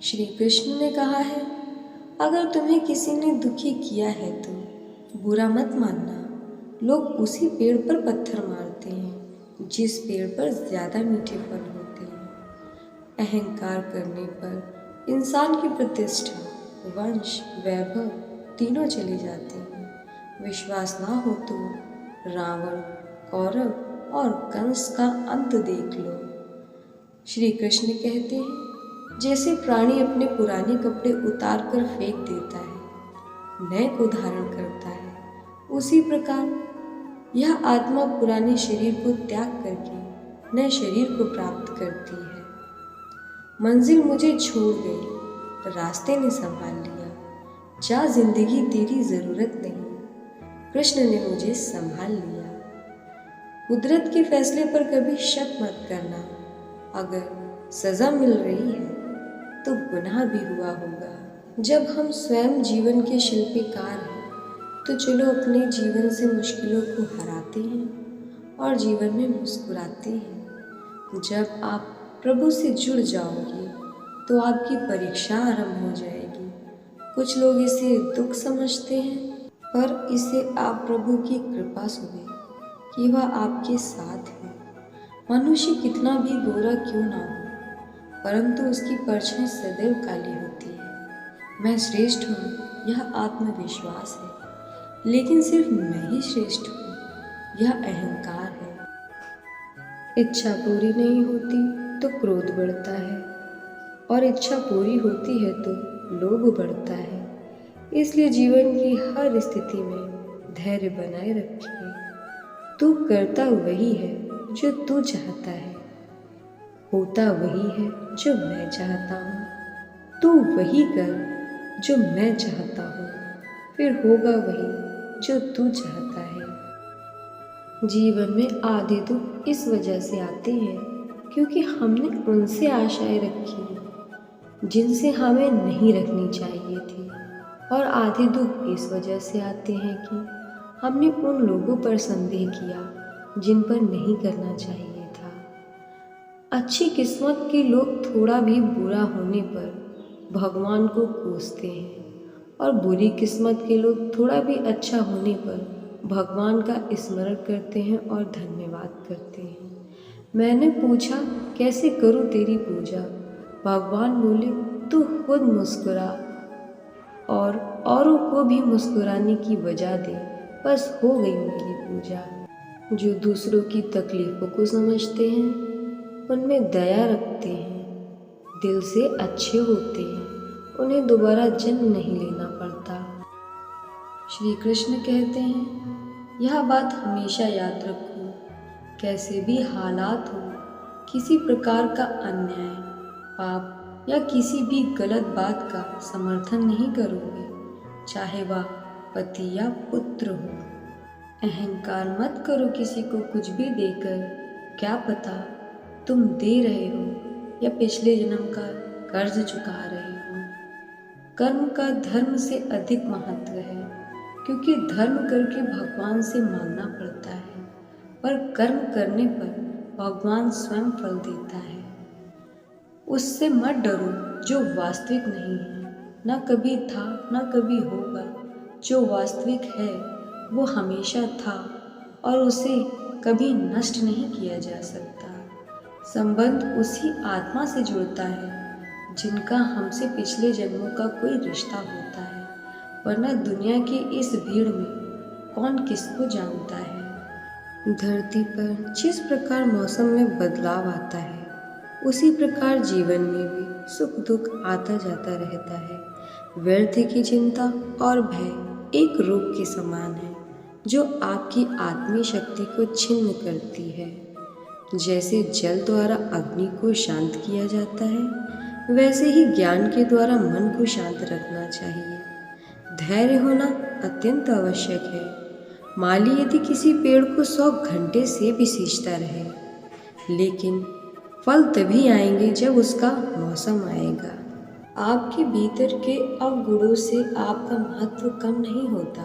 श्री कृष्ण ने कहा है, अगर तुम्हें किसी ने दुखी किया है तो बुरा मत मानना। लोग उसी पेड़ पर पत्थर मारते हैं जिस पेड़ पर ज़्यादा मीठे फल होते हैं। अहंकार करने पर इंसान की प्रतिष्ठा, वंश, वैभव तीनों चले जाते हैं। विश्वास ना हो तो रावण, कौरव और कंस का अंत देख लो। श्री कृष्ण कहते हैं, जैसे प्राणी अपने पुराने कपड़े उतार कर फेंक देता है, नए को धारण करता है, उसी प्रकार यह आत्मा पुराने शरीर को त्याग करके नए शरीर को प्राप्त करती है। मंजिल मुझे छोड़ गई, रास्ते ने संभाल लिया। जा जिंदगी तेरी जरूरत नहीं, कृष्ण ने मुझे संभाल लिया। कुदरत के फैसले पर कभी शक मत करना। अगर सजा मिल रही है तो गुनाह भी हुआ होगा। जब हम स्वयं जीवन के शिल्पकार हैं तो चलो अपने जीवन से मुश्किलों को हराते हैं और जीवन में मुस्कुराते हैं। जब आप प्रभु से जुड़ जाओगे तो आपकी परीक्षा आरंभ हो जाएगी। कुछ लोग इसे दुख समझते हैं, पर इसे आप प्रभु की कृपा सुने कि वह आपके साथ है। मनुष्य कितना भी गोरा क्यों ना हो, परंतु उसकी परछाई सदैव काली होती है। मैं श्रेष्ठ हूँ, यह आत्मविश्वास है, लेकिन सिर्फ मैं ही श्रेष्ठ हूँ, यह अहंकार है। इच्छा पूरी नहीं होती तो क्रोध बढ़ता है, और इच्छा पूरी होती है तो लोभ बढ़ता है। इसलिए जीवन की हर स्थिति में धैर्य बनाए रखिए। तू करता वही है जो तू चाहता है, होता वही है जो मैं चाहता हूँ। तू वही कर जो मैं चाहता हूँ, फिर होगा वही जो तू चाहता है। जीवन में आधे दुख इस वजह से आते हैं क्योंकि हमने उनसे आशाएं रखी जिनसे हमें नहीं रखनी चाहिए थी, और आधे दुख इस वजह से आते हैं कि हमने उन लोगों पर संदेह किया जिन पर नहीं करना चाहिए था। अच्छी किस्मत के लोग थोड़ा भी बुरा होने पर भगवान को कोसते हैं, और बुरी किस्मत के लोग थोड़ा भी अच्छा होने पर भगवान का स्मरण करते हैं और धन्यवाद करते हैं। मैंने पूछा, कैसे करूं तेरी पूजा? भगवान बोले, तू खुद मुस्कुरा और औरों को भी मुस्कुराने की वजह दे, बस हो गई मेरी पूजा। जो दूसरों की तकलीफों को समझते हैं, उनमें दया रखते हैं, दिल से अच्छे होते हैं, उन्हें दोबारा जन्म नहीं लेना पड़ता। श्री कृष्ण कहते हैं, यह बात हमेशा याद रखो, कैसे भी हालात हो, किसी प्रकार का अन्याय, पाप या किसी भी गलत बात का समर्थन नहीं करोगे, चाहे वह पति या पुत्र हो। अहंकार मत करो किसी को कुछ भी देकर, क्या पता तुम दे रहे हो या पिछले जन्म का कर्ज चुका रहे हो। कर्म का धर्म से अधिक महत्व है, क्योंकि धर्म करके भगवान से मांगना पड़ता है, पर कर्म करने पर भगवान स्वयं फल देता है। उससे मत डरो जो वास्तविक नहीं है, न कभी था न कभी होगा। जो वास्तविक है वो हमेशा था और उसे कभी नष्ट नहीं किया जा सकता। संबंध उसी आत्मा से जुड़ता है जिनका हमसे पिछले जन्मों का कोई रिश्ता होता है, वरना दुनिया की इस भीड़ में कौन किसको जानता है। धरती पर जिस प्रकार मौसम में बदलाव आता है, उसी प्रकार जीवन में भी सुख दुख आता जाता रहता है। व्यर्थ की चिंता और भय एक रोग के समान है जो आपकी आत्मीय शक्ति को छिन्न करती है। जैसे जल द्वारा अग्नि को शांत किया जाता है, वैसे ही ज्ञान के द्वारा मन को शांत रखना चाहिए। धैर्य होना अत्यंत आवश्यक है। माली यदि किसी पेड़ को 100 घंटे से भी सींचता रहे, लेकिन फल तभी आएंगे जब उसका मौसम आएगा। आपके भीतर के अवगुणों से आपका महत्व कम नहीं होता,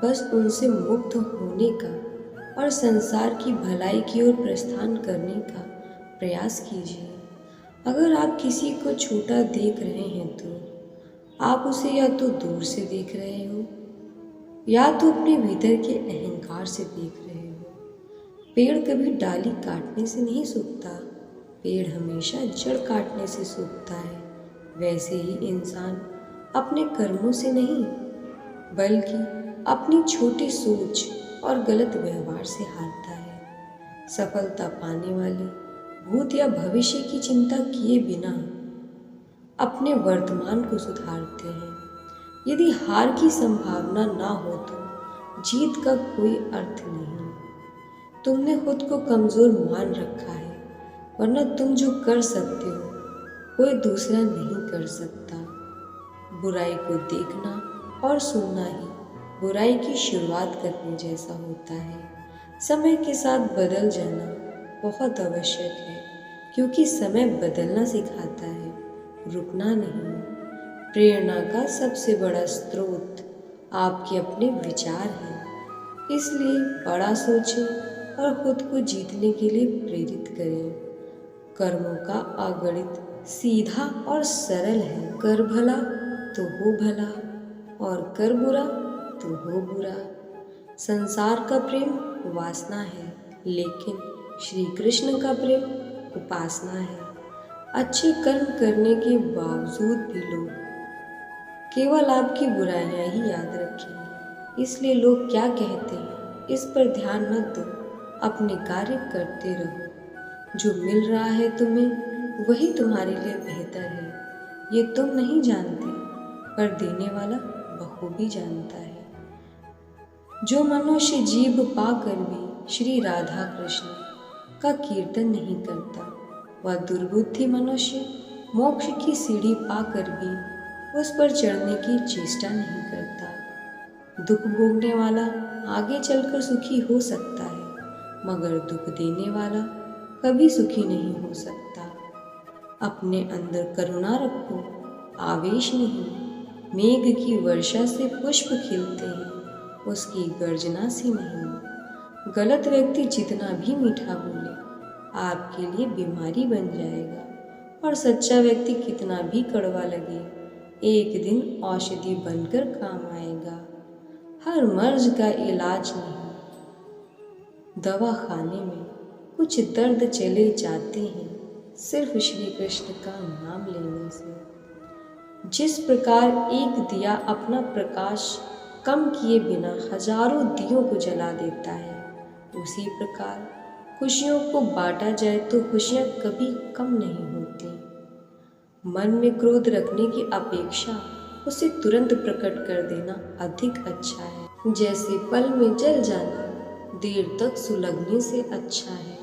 बस उनसे मुक्त होने का और संसार की भलाई की ओर प्रस्थान करने का प्रयास कीजिए। अगर आप किसी को छोटा देख रहे हैं तो आप उसे या तो दूर से देख रहे हो या तो अपने भीतर के अहंकार से देख रहे हो। पेड़ कभी डाली काटने से नहीं सूखता, पेड़ हमेशा जड़ काटने से सूखता है। वैसे ही इंसान अपने कर्मों से नहीं बल्कि अपनी छोटी सोच और गलत व्यवहार से हारता है। सफलता पाने वाले भूत या भविष्य की चिंता किए बिना अपने वर्तमान को सुधारते हैं। यदि हार की संभावना ना हो तो जीत का कोई अर्थ नहीं। तुमने खुद को कमज़ोर मान रखा है, वरना तुम जो कर सकते हो कोई दूसरा नहीं कर सकता। बुराई को देखना और सुनना ही बुराई की शुरुआत करने जैसा होता है। समय के साथ बदल जाना बहुत आवश्यक है, क्योंकि समय बदलना सिखाता है, रुकना नहीं। प्रेरणा का सबसे बड़ा स्रोत आपके अपने विचार हैं, इसलिए बड़ा सोचें और खुद को जीतने के लिए प्रेरित करें। कर्मों का अगणित सीधा और सरल है। कर भला तो हो भला और कर बुरा तो हो बुरा। संसार का प्रेम वासना है, लेकिन श्री कृष्ण का प्रेम उपासना है। अच्छे कर्म करने के बावजूद भी लोग केवल आपकी बुराइयां ही याद रखेंगे। इसलिए लोग क्या कहते हैं इस पर ध्यान मत दो, अपने कार्य करते रहो। जो मिल रहा है तुम्हें वही तुम्हारे लिए बेहतर है, ये तुम नहीं जानते, पर देने वाला बखूबी जानता है। जो मनुष्य जीभ पाकर भी श्री राधा कृष्ण का कीर्तन नहीं करता, वह दुर्बुद्धि मनुष्य मोक्ष की सीढ़ी पाकर भी उस पर चढ़ने की चेष्टा नहीं करता। दुख भोगने वाला आगे चलकर सुखी हो सकता है, मगर दुख देने वाला कभी सुखी नहीं हो सकता। अपने अंदर करुणा रखो, आवेश नहीं। मेघ की वर्षा से पुष्प खिलते हैं, उसकी गर्जना से नहीं। गलत व्यक्ति जितना भी मीठा बोले आपके लिए बीमारी बन जाएगा, और सच्चा व्यक्ति कितना भी कड़वा लगे एक दिन औषधि बनकर काम आएगा। हर मर्ज का इलाज नहीं, दवा खाने में कुछ दर्द चले जाते हैं सिर्फ श्री कृष्ण का नाम लेने से। जिस प्रकार एक दिया अपना प्रकाश कम किए बिना हजारों दियों को जला देता है, उसी प्रकार खुशियों को बांटा जाए तो खुशियाँ कभी कम नहीं होती। मन में क्रोध रखने की अपेक्षा उसे तुरंत प्रकट कर देना अधिक अच्छा है। जैसे पल में जल जाना देर तक सुलगने से अच्छा है।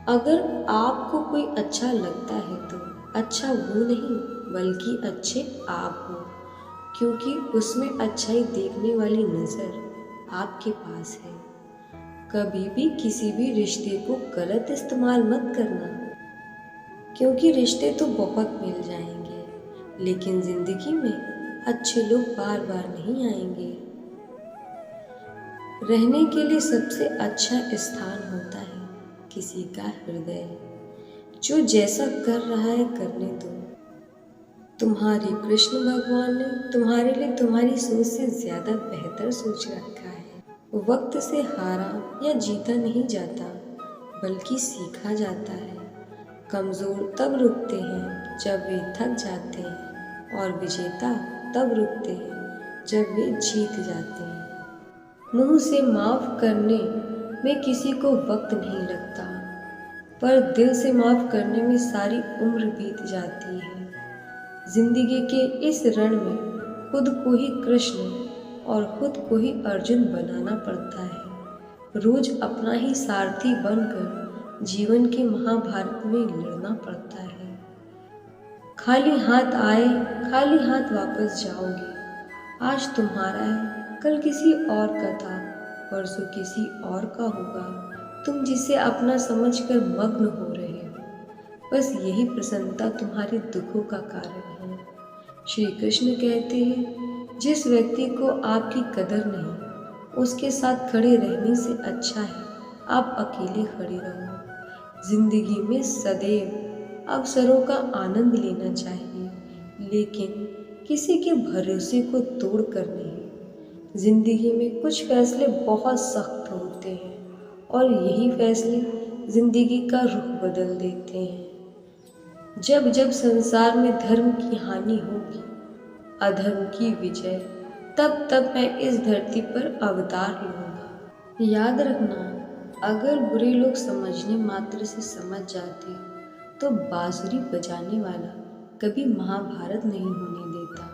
अगर आपको कोई अच्छा लगता है तो अच्छा वो नहीं बल्कि अच्छे आप हो, क्योंकि उसमें अच्छाई देखने वाली नज़र आपके पास है। कभी भी किसी भी रिश्ते को गलत इस्तेमाल मत करना, क्योंकि रिश्ते तो बहुत मिल जाएंगे, लेकिन ज़िंदगी में अच्छे लोग बार बार नहीं आएंगे। रहने के लिए सबसे अच्छा स्थान होता है किसी का हृदय। जो जैसा कर रहा है करने दो। तुम्हारे कृष्ण भगवान ने तुम्हारे लिए तुम्हारी सोच से ज़्यादा बेहतर सोच रखा है। वक्त से हारा या जीता नहीं जाता, बल्कि सीखा जाता है। कमज़ोर तब रुकते हैं जब वे थक जाते हैं, और विजेता तब रुकते हैं जब वे जीत जाते हैं। मुंह से माफ़ करने में किसी को वक्त नहीं लगता, पर दिल से माफ़ करने में सारी उम्र बीत जाती है। जिंदगी के इस रण में खुद को ही कृष्ण और खुद को ही अर्जुन बनाना पड़ता है। रोज अपना ही सारथी बनकर जीवन के महाभारत में लड़ना पड़ता है। खाली हाथ आए खाली हाथ वापस जाओगे। आज तुम्हारा है, कल किसी और का था, परसों किसी और का होगा। तुम जिसे अपना समझकर मग्न हो रहे हो, बस यही प्रसन्नता तुम्हारे दुखों का कारण है। श्री कृष्ण कहते हैं, जिस व्यक्ति को आपकी कदर नहीं, उसके साथ खड़े रहने से अच्छा है आप अकेले खड़े रहो। जिंदगी में सदैव अवसरों का आनंद लेना चाहिए, लेकिन किसी के भरोसे को तोड़ कर नहीं। जिंदगी में कुछ फैसले बहुत सख्त होते हैं और यही फैसले जिंदगी का रुख बदल देते हैं। जब जब संसार में धर्म की हानि होगी, अधर्म की विजय, तब तब मैं इस धरती पर अवतार लूंगा। याद रखना, अगर बुरे लोग समझने मात्र से समझ जाते तो बांसुरी बजाने वाला कभी महाभारत नहीं होने देता।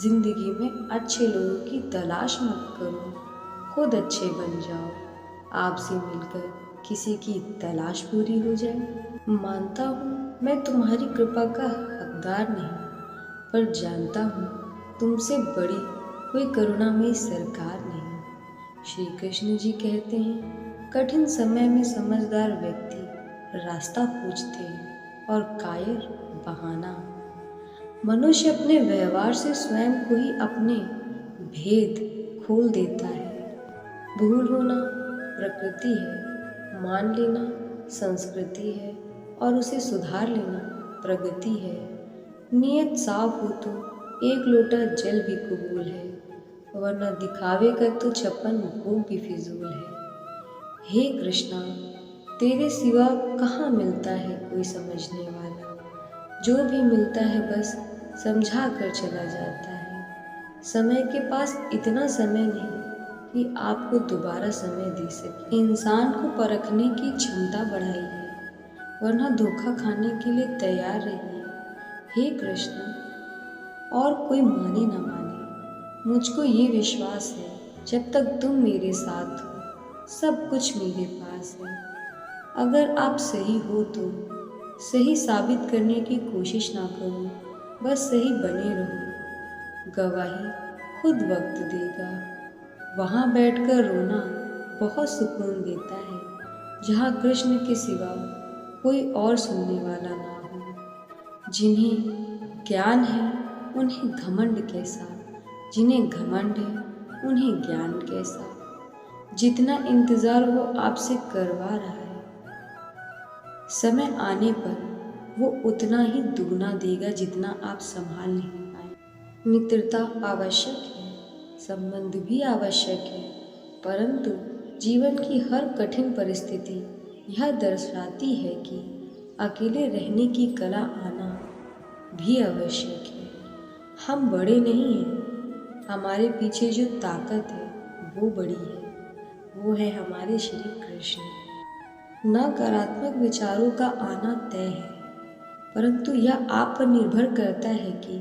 जिंदगी में अच्छे लोगों की तलाश मत करो, खुद अच्छे बन जाओ। आपसे मिलकर किसी की तलाश पूरी हो जाए। मानता हूँ मैं तुम्हारी कृपा का हकदार नहीं, पर जानता हूँ तुमसे बड़ी कोई करुणामयी सरकार नहीं। श्री कृष्ण जी कहते हैं, कठिन समय में समझदार व्यक्ति रास्ता पूछते हैं और कायर बहाना। मनुष्य अपने व्यवहार से स्वयं को ही अपने भेद खोल देता है। भूल होना प्रकृति है, मान लेना संस्कृति है और उसे सुधार लेना प्रगति है। नियत साफ हो तो एक लोटा जल भी कबूल है, वरना दिखावे का तो 56 भोग भी फिजूल है। हे कृष्णा, तेरे सिवा कहाँ मिलता है कोई समझने वाला, जो भी मिलता है बस समझा कर चला जाता है। समय के पास इतना समय नहीं कि आपको दोबारा समय दे सके। इंसान को परखने की क्षमता बढ़ाइए, वरना धोखा खाने के लिए तैयार रहिए। हे कृष्ण, और कोई माने ना माने, मुझको ये विश्वास है जब तक तुम मेरे साथ हो सब कुछ मेरे पास है। अगर आप सही हो तो सही साबित करने की कोशिश ना करो, बस सही बने रहो। गवाही खुद वक्त देगा। वहाँ बैठकर रोना बहुत सुकून देता है, जहाँ कृष्ण के सिवा कोई और सुनने वाला ना हो। जिन्हें ज्ञान है उन्हें घमंड कैसा, जिन्हें घमंड है उन्हें ज्ञान कैसा। जितना इंतज़ार वो आपसे करवा रहा है, समय आने पर वो उतना ही दुगना देगा जितना आप संभाल नहीं पाए। मित्रता आवश्यक है, संबंध भी आवश्यक है, परंतु जीवन की हर कठिन परिस्थिति यह दर्शाती है कि अकेले रहने की कला आना भी आवश्यक है। हम बड़े नहीं हैं, हमारे पीछे जो ताकत है वो बड़ी है, वो है हमारे श्री कृष्ण। नकारात्मक विचारों का आना तय है, परंतु यह आप पर निर्भर करता है कि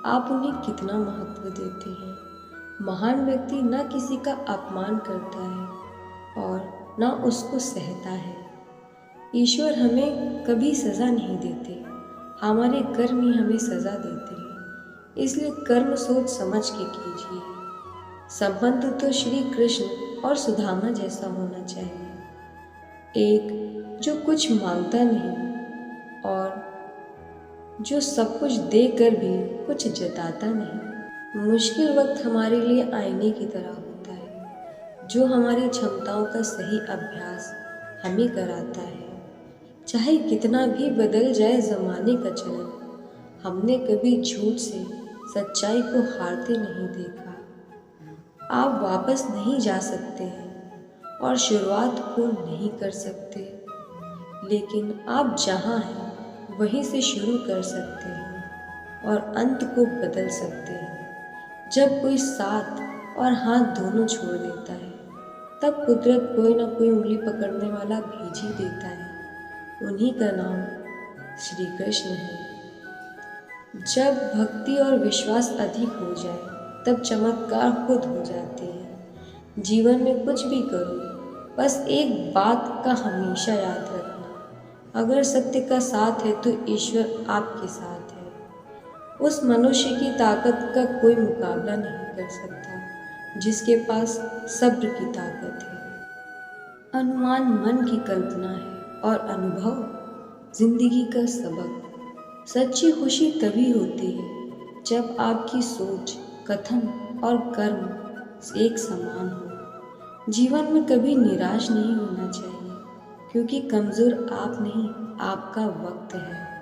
आप उन्हें कितना महत्व देते हैं। महान व्यक्ति न किसी का अपमान करता है और न उसको सहता है। ईश्वर हमें कभी सज़ा नहीं देते, हमारे कर्म ही हमें सज़ा देते हैं। इसलिए कर्म सोच समझ के कीजिए। संबंध तो श्री कृष्ण और सुदामा जैसा होना चाहिए, एक जो कुछ मांगता नहीं और जो सब कुछ देकर भी कुछ जताता नहीं। मुश्किल वक्त हमारे लिए आईने की तरह होता है, जो हमारी क्षमताओं का सही अभ्यास हमें कराता है। चाहे कितना भी बदल जाए ज़माने का चलन, हमने कभी झूठ से सच्चाई को हारते नहीं देखा। आप वापस नहीं जा सकते हैं और शुरुआत को नहीं कर सकते, लेकिन आप जहाँ हैं वहीं से शुरू कर सकते हैं और अंत को बदल सकते हैं। जब कोई साथ और हाथ दोनों छोड़ देता है, तब कुदरत कोई ना कोई उंगली पकड़ने वाला भेज ही देता है। उन्हीं का नाम श्री कृष्ण है। जब भक्ति और विश्वास अधिक हो जाए, तब चमत्कार खुद हो जाते हैं। जीवन में कुछ भी करो, बस एक बात का हमेशा याद रखना, अगर सत्य का साथ है तो ईश्वर आपके साथ है। उस मनुष्य की ताकत का कोई मुकाबला नहीं कर सकता जिसके पास सब्र की ताकत है। अनुमान मन की कल्पना है और अनुभव जिंदगी का सबक। सच्ची खुशी तभी होती है जब आपकी सोच, कथन और कर्म एक समान हो। जीवन में कभी निराश नहीं होना चाहिए, क्योंकि कमज़ोर आप नहीं, आपका वक्त है।